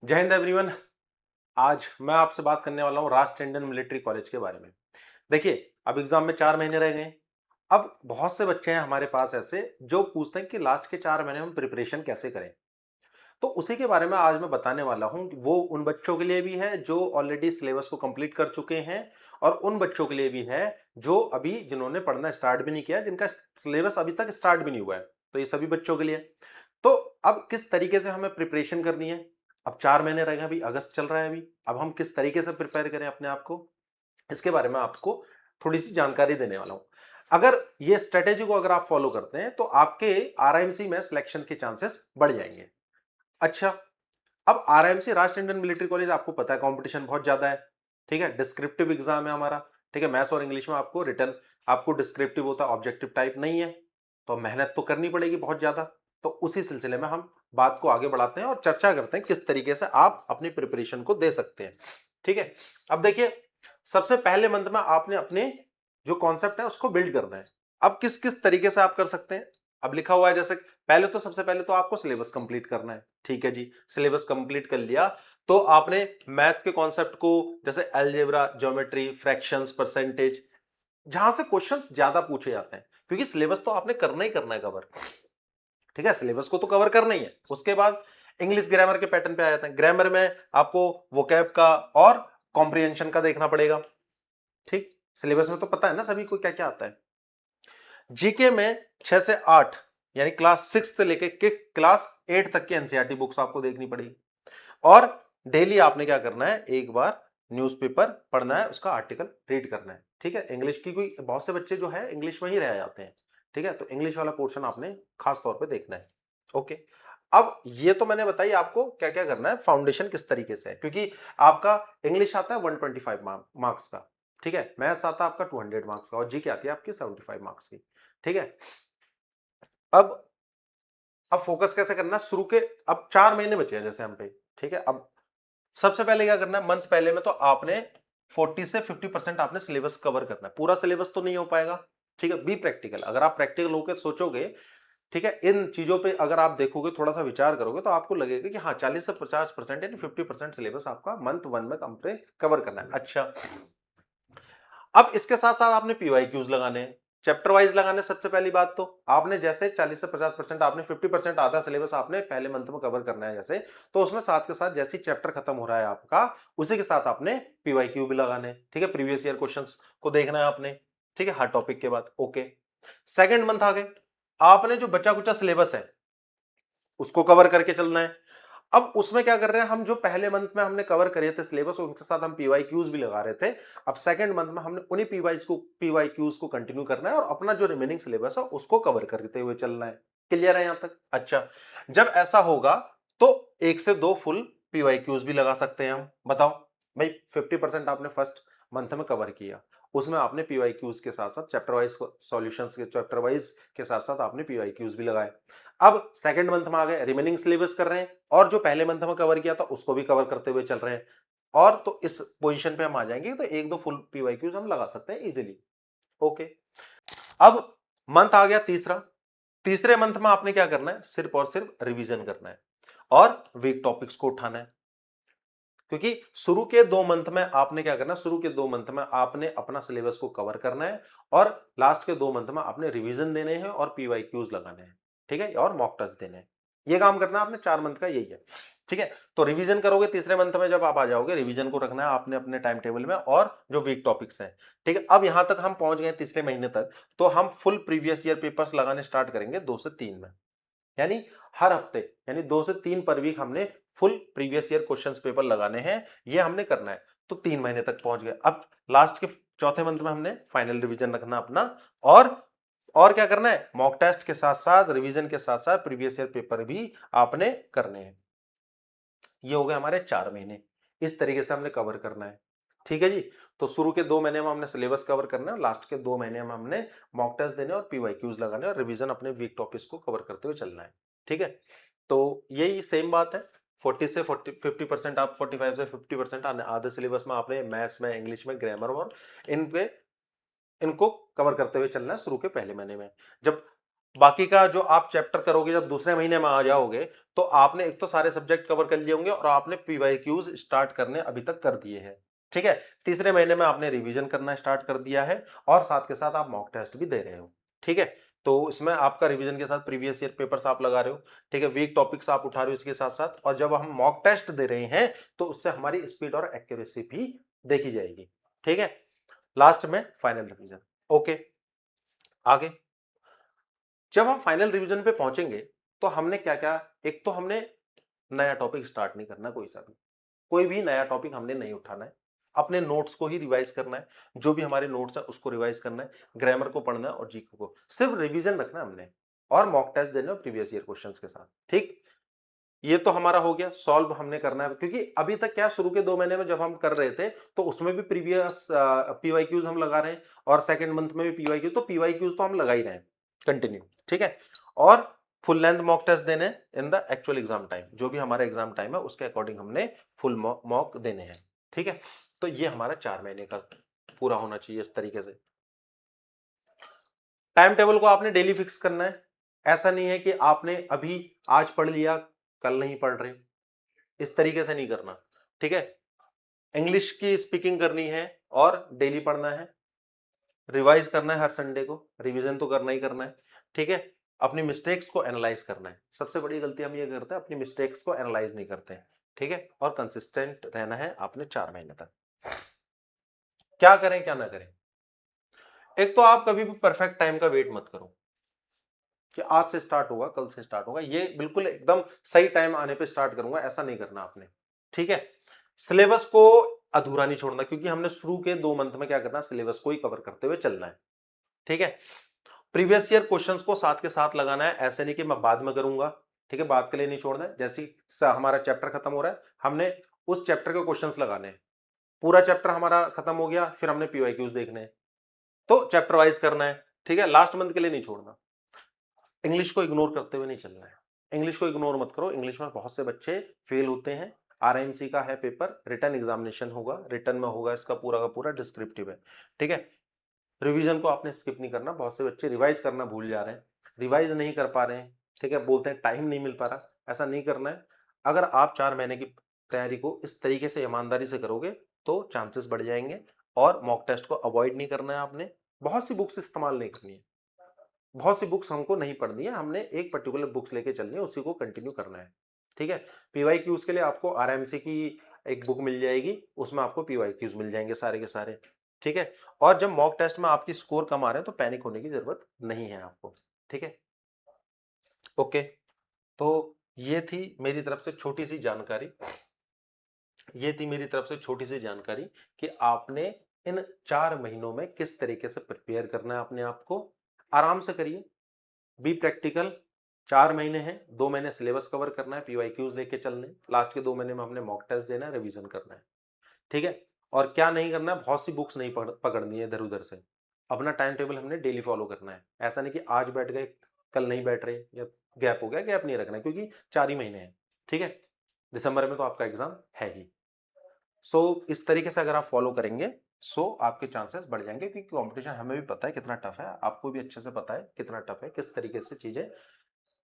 जय हिंद एवरीवन। आज मैं आपसे बात करने वाला हूं राष्ट्र इंडियन मिलिट्री कॉलेज के बारे में। देखिए, अब एग्जाम में 4 महीने रह गए हैं। अब बहुत से बच्चे हैं हमारे पास ऐसे जो पूछते हैं कि लास्ट के 4 महीने में प्रिपरेशन कैसे करें। तो उसी के बारे में आज मैं बताने वाला हूं। वो उन बच्चों के लिए भी है जो ऑलरेडी सिलेबस को कंप्लीट कर चुके हैं, और उन बच्चों के लिए भी है जो अभी जिन्होंने पढ़ना स्टार्ट भी नहीं किया, जिनका सिलेबस अभी तक स्टार्ट भी नहीं हुआ है। तो ये सभी बच्चों के लिए। तो अब किस तरीके से हमें प्रिपरेशन करनी है। अब 4 महीने रह गए, अभी अगस्त चल रहा है अभी। अब हम किस तरीके से प्रिपेयर करें अपने आप को, इसके बारे में आपको थोड़ी सी जानकारी देने वाला हूं। अगर ये स्ट्रेटेजी को अगर आप फॉलो करते हैं तो आपके आरआईएमसी में सिलेक्शन के चांसेस बढ़ जाएंगे। अच्छा, अब आरआईएमसी राष्ट्र इंडियन मिलिट्री कॉलेज, आपको पता है कंपटीशन बहुत ज्यादा है। ठीक है, डिस्क्रिप्टिव एग्जाम है हमारा। ठीक है, मैथ्स और इंग्लिश में आपको रिटर्न, आपको डिस्क्रिप्टिव होता है, ऑब्जेक्टिव टाइप नहीं है। तो मेहनत तो करनी पड़ेगी बहुत ज्यादा। तो उसी सिलसिले में हम बात को आगे बढ़ाते हैं और चर्चा करते हैं किस तरीके से आप अपनी प्रिपरेशन को दे सकते हैं। ठीक है, अब देखिए, सबसे पहले मंथ में आपने अपने जो कॉन्सेप्ट है उसको बिल्ड करना है। अब किस किस तरीके से आप कर सकते हैं। अब लिखा हुआ है, जैसे पहले तो सबसे पहले तो आपको सिलेबस कंप्लीट करना है। ठीक है जी, सिलेबस कंप्लीट कर लिया तो आपने मैथ्स के कॉन्सेप्ट को, जैसे अलजेब्रा, ज्योमेट्री, फ्रैक्शंस, परसेंटेज, जहां से क्वेश्चंस ज्यादा पूछे जाते हैं, क्योंकि सिलेबस तो आपने करना ही करना है कवर। ठीक है, सिलेबस को तो कवर करना ही है। उसके बाद इंग्लिश ग्रामर के पैटर्न पे आ जाते हैं। ग्रामर में आपको वोकैब का और कॉम्प्रिहेंशन का देखना पड़ेगा। ठीक, सिलेबस में तो पता है ना सभी को क्या क्या आता है। जीके में 6 से 8, यानी क्लास 6 से लेके क्लास 8 तक की एनसीईआरटी बुक्स आपको देखनी पड़ेगी। और डेली आपने क्या करना है, एक बार न्यूज़पेपर पढ़ना है, उसका आर्टिकल रीड करना है। ठीक है, इंग्लिश की कोई बहुत से बच्चे जो है इंग्लिश में ही रह जाते हैं। ठीक है, तो इंग्लिश वाला पोर्शन आपने खास तौर पे देखना है। ओके, अब ये तो मैंने बताई आपको क्या क्या करना है, फाउंडेशन किस तरीके से है, क्योंकि आपका इंग्लिश आता है 125 मार्क्स का। ठीक है, मैथ्स आता है आपका 200 मार्क्स का, और जीके आती है आपकी 75 मार्क्स की। ठीक है, अब अब फोकस कैसे करना है शुरू के। अब 4 महीने बचे हैं जैसे हम पे। ठीक है, अब सबसे पहले क्या करना है, मंथ पहले में तो आपने 40 से 50% आपने सिलेबस कवर करना है। पूरा सिलेबस तो नहीं हो पाएगा। ठीक है, बी प्रैक्टिकल। अगर आप प्रैक्टिकल होकर सोचोगे, ठीक है, इन चीजों पे अगर आप देखोगे, थोड़ा सा विचार करोगे, तो आपको लगेगा कि हाँ, 40 से 50% यानी 50% सिलेबस आपका मंथ 1 में कंप्लीट कवर करना है। अच्छा, अब इसके साथ साथ आपने पीवाईक्यूज लगाने हैं, चैप्टर वाइज लगाने। सबसे पहली बात तो आपने जैसे 40 से 50%, आपने 50% आधा सिलेबस आपने पहले मंथ में कवर करना है जैसे, तो उसमें साथ के साथ जैसे चैप्टर खत्म हो रहा है आपका, उसी के साथ आपने पीवाईक्यू भी लगाने। ठीक है, प्रीवियस ईयर क्वेश्चंस को देखना है आपने। ठीक है, हर टॉपिक के बाद। ओके, सेकेंड मंथ आ गए, आपने जो बचा कुचा सिलेबस है उसको कवर करके चलना है। अब उसमें क्या कर रहे हैं हम, जो पहले मंथ में हमने कवर करे थे सिलेबस, उनके साथ हम पीवाईक्यूज भी लगा रहे थे। अब सेकंड मंथ में हमने उन्हीं पीवाईक्यूज को कंटिन्यू करना है और अपना जो रिमेनिंग सिलेबस है उसको कवर करते हुए चलना है। क्लियर है यहां तक। अच्छा, जब ऐसा होगा तो 1 से 2 फुल पीवाईक्यूज भी लगा सकते हैं हम। बताओ भाई, 50% आपने फर्स्ट मंथ में कवर किया, उसमें आपने पीवाईक्यूज के साथ साथ चैप्टर वाइज सॉल्यूशंस के चैप्टर वाइज के साथ साथ आपने पीवाईक्यूज भी लगाए। अब सेकंड मंथ में आ गए, रिमेनिंग सिलेबस कर रहे हैं, और जो पहले मंथ में कवर किया था उसको भी कवर करते हुए चल रहे हैं। और तो इस पोजीशन पे हम आ जाएंगे तो 1-2 फुल पीवाईक्यूज हम लगा सकते हैं इजीली। ओके, अब मंथ आ गया तीसरा। तीसरे मंथ में आपने क्या करना है, सिर्फ और सिर्फ रिवीजन करना है और वीक टॉपिक्स को उठाना है। क्योंकि शुरू के 2 मंथ में आपने क्या करना है, शुरू के 2 मंथ में आपने अपना सिलेबस को कवर करना है, और लास्ट के 2 मंथ में आपने रिवीजन देने हैं और पीवाईक्यूज लगाने हैं। ठीक है, और मॉक टेस्ट देने हैं। ये काम करना है आपने 4 मंथ का, यही है। ठीक है, तो रिवीजन करोगे तीसरे मंथ में, जब आप आ जाओगे रिवीजन को रखना है आपने अपने टाइम टेबल में, और जो वीक टॉपिक्स हैं। ठीक है, अब यहां तक हम पहुंच गए तीसरे महीने तक, तो हम फुल प्रीवियस ईयर पेपर्स लगाने स्टार्ट करेंगे 2 से 3 में। यानी हर हफ्ते, यानी 2 से 3 पर वीक हमने full previous year questions paper लगाने हैं। ये हमने करना है, तो 3 महीने तक पहुंच गए। अब लास्ट के चौथे मंथ में हमने फाइनल रिवीजन रखना अपना, और क्या करना है, मॉक टेस्ट के साथ साथ, रिवीजन के साथ साथ प्रीवियस ईयर पेपर भी आपने करने हैं। ये हो गए हमारे 4 महीने। इस तरीके से हमने कवर करना है। ठीक है जी, तो शुरू के 2 महीने में हमने सिलेबस कवर करना है, लास्ट के 2 महीने में हमने मॉक टेस्ट देने और पीवाईक्यूज लगाने और रिवीजन अपने वीक टॉपिक्स को कवर करते हुए चलना है। ठीक है, तो यही सेम बात है। 50 आप 45 से 50% आधे सिलेबस में आपने मैथ्स में, इंग्लिश में, ग्रामर और इन पे इनको कवर करते हुए चलना है शुरू के पहले महीने में। जब बाकी का जो आप चैप्टर करोगे जब दूसरे महीने में आ जाओगे, तो आपने एक तो सारे सब्जेक्ट कवर कर लिए होंगे और आपने पीवाईक्यूज स्टार्ट करने अभी तक कर दिए हैं। ठीक है, तीसरे महीने में आपने रिवीजन करना स्टार्ट कर दिया है और साथ के साथ आप मॉक टेस्ट भी दे रहे हो। ठीक है, तो इसमें आपका रिवीजन के साथ प्रीवियस ईयर पेपर्स आप लगा रहे हो। ठीक है, वीक टॉपिक्स आप उठा रहे हो इसके साथ साथ, और जब हम मॉक टेस्ट दे रहे हैं तो उससे हमारी स्पीड और एक्यूरेसी भी देखी जाएगी। ठीक है, लास्ट में फाइनल रिवीजन। ओके, आगे जब हम फाइनल रिवीजन पे पहुंचेंगे तो हमने क्या क्या, एक तो हमने नया टॉपिक स्टार्ट नहीं करना, कोई भी नया टॉपिक हमने नहीं उठाना है, अपने नोट्स को ही रिवाइज करना है, जो भी हमारे नोट्स है उसको रिवाइज करना है, ग्रामर को पढ़ना है और जीके को सिर्फ रिवीजन रखना है हमने, और मॉक टेस्ट देना है प्रीवियस ईयर क्वेश्चंस के साथ। ठीक, ये तो हमारा हो गया, सॉल्व हमने करना है, क्योंकि अभी तक क्या शुरू के 2 महीने में जब हम कर रहे थे तो उसमें भी प्रीवियस पीवाईक्यूज हम लगा रहे हैं, और सेकंड मंथ में भी पीवाईक्यू, तो पीवाईक्यूज तो हम लगा ही रहे हैं कंटिन्यू। ठीक है, और फुल लेंथ मॉक टेस्ट देने in the actual exam time, जो भी हमारा एग्जाम टाइम है उसके अकॉर्डिंग हमने फुल मॉक देने हैं। ठीक है, तो ये हमारा 4 महीने का पूरा होना चाहिए इस तरीके से। टाइम टेबल को आपने डेली फिक्स करना है, ऐसा नहीं है कि आपने अभी आज पढ़ लिया कल नहीं पढ़ रहे, इस तरीके से नहीं करना। ठीक है, इंग्लिश की स्पीकिंग करनी है और डेली पढ़ना है, रिवाइज करना है हर संडे को, रिवीजन तो करना ही करना है। ठीक है, अपनी मिस्टेक्स को एनालाइज करना है, सबसे बड़ी गलती हम ये करते हैं, अपनी मिस्टेक्स को एनालाइज नहीं करते हैं। ठीक है, और कंसिस्टेंट रहना है आपने 4 महीने तक। क्या करें क्या ना करें, एक तो आप कभी भी परफेक्ट टाइम का वेट मत करो कि आज से स्टार्ट होगा कल से स्टार्ट होगा, ये बिल्कुल एकदम सही टाइम आने पे स्टार्ट करूंगा, ऐसा नहीं करना आपने। ठीक है, सिलेबस को अधूरा नहीं छोड़ना, क्योंकि हमने शुरू के 2 मंथ में क्या करना है, सिलेबस को ही कवर करते हुए चलना है। ठीक है, प्रीवियस ईयर क्वेश्चंस को साथ के साथ लगाना है, ऐसे नहीं कि मैं बाद में करूंगा। ठीक है, बाद के लिए नहीं छोड़ना है, जैसे हमारा चैप्टर खत्म हो रहा है हमने उस चैप्टर के क्वेश्चंस लगाने हैं, पूरा चैप्टर हमारा खत्म हो गया फिर हमने पीवाईक्यूज देखने हैं, तो चैप्टर वाइज करना है। ठीक है, लास्ट मंथ के लिए नहीं छोड़ना। इंग्लिश को इग्नोर करते हुए नहीं चलना है, इंग्लिश को इग्नोर मत करो, इंग्लिश में बहुत से बच्चे फेल होते हैं। आरएमसी का है पेपर, रिटर्न एग्जामिनेशन होगा, रिटर्न में होगा इसका पूरा का पूरा डिस्क्रिप्टिव है। ठीक है, रिवीजन को आपने स्किप नहीं करना, बहुत से बच्चे रिवाइज करना भूल जा रहे हैं, रिवाइज नहीं कर पा रहे हैं। ठीक है, बोलते हैं टाइम नहीं मिल पा रहा, ऐसा नहीं करना है। अगर आप 4 महीने की तैयारी को इस तरीके से ईमानदारी से करोगे तो चांसेस बढ़ जाएंगे, और मॉक टेस्ट को अवॉइड नहीं करना है आपने, बहुत सी बुक्स इस्तेमाल नहीं करनी है, बहुत सी बुक्स हमको नहीं पढ़नी है, हमने एक पर्टिकुलर बुक्स लेके चलनी है, उसी को कंटिन्यू करना है। ठीक है, पीवाईक्यूज के लिए आपको आरएमसी की एक बुक मिल जाएगी, उसमें आपको पीवाईक्यूज मिल जाएंगे सारे के सारे। ठीक है, और जब मॉक टेस्ट में आपकी स्कोर कम आ रहे हैं तो पैनिक होने की जरूरत नहीं है आपको। ठीक है, ओके, तो ये थी मेरी तरफ से छोटी सी जानकारी, ये थी मेरी तरफ से छोटी सी जानकारी कि आपने इन 4 महीनों में किस तरीके से प्रिपेयर करना है अपने आप को। आराम से करिए, बी प्रैक्टिकल, 4 महीने हैं, 2 महीने सिलेबस कवर करना है, पीवाईक्यूज लेके चलने, लास्ट के 2 महीने में हमने मॉक टेस्ट देना है, रिवीजन करना है। ठीक है, और क्या नहीं करना है, बहुत सी बुक्स नहीं पकड़नी है इधर उधर से, अपना टाइम टेबल हमने डेली फॉलो करना है, ऐसा नहीं कि आज बैठ गए कल नहीं बैठ रहे, या गैप हो गया, गैप नहीं रखना है, क्योंकि 4 ही महीने हैं। ठीक है, दिसंबर में तो आपका एग्जाम है ही। सो इस तरीके से अगर आप फॉलो करेंगे सो आपके चांसेस बढ़ जाएंगे, क्योंकि कंपटीशन हमें भी पता है कितना टफ है, आपको भी अच्छे से पता है कितना टफ है, किस तरीके से चीजें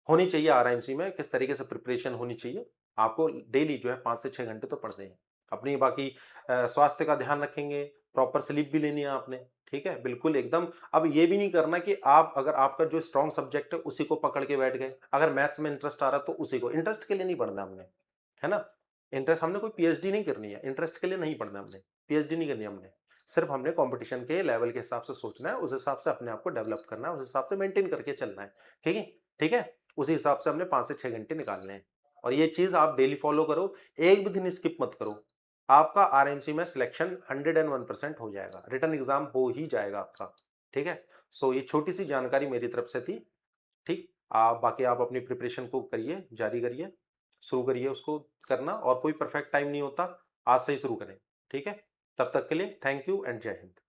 होनी चाहिए, आरएमसी में किस तरीके से प्रिपरेशन होनी चाहिए। आपको डेली जो है 5 से 6 घंटे तो पढ़ने हैं, अपनी बाकी स्वास्थ्य का ध्यान रखेंगे, प्रॉपर स्लीप भी लेनी है आपने। ठीक है, बिल्कुल एकदम। अब ये भी नहीं करना कि आप अगर आपका जो स्ट्रॉन्ग सब्जेक्ट है उसी को पकड़ के बैठ गए, अगर मैथ्स में इंटरेस्ट आ रहा तो उसी को, इंटरेस्ट के लिए नहीं पढ़ना हमने, है ना, इंटरेस्ट, हमने कोई पीएचडी नहीं करनी है, इंटरेस्ट के लिए नहीं पढ़ना हमने, पीएचडी नहीं करनी हमने, सिर्फ हमने कंपटीशन के लेवल के हिसाब से सोचना है, उस हिसाब से अपने आप को डेवलप करना है, उस हिसाब से मेंटेन करके चलना है। ठीक है, ठीक है, उसी हिसाब से हमने 5 से 6 घंटे निकालने हैं, और ये चीज आप डेली फॉलो करो, एक भी दिन स्किप मत करो, आपका आरएमसी में सिलेक्शन 101% हो जाएगा, रिटर्न एग्जाम हो ही जाएगा आपका। ठीक है, सो ये छोटी सी जानकारी मेरी तरफ से थी। ठीक, आप बाकी आप अपनी प्रिपरेशन को करिए, जारी करिए, शुरू करिए उसको करना, और कोई परफेक्ट टाइम नहीं होता, आज से ही शुरू करें। ठीक है, तब तक के लिए थैंक यू एंड जय हिंद।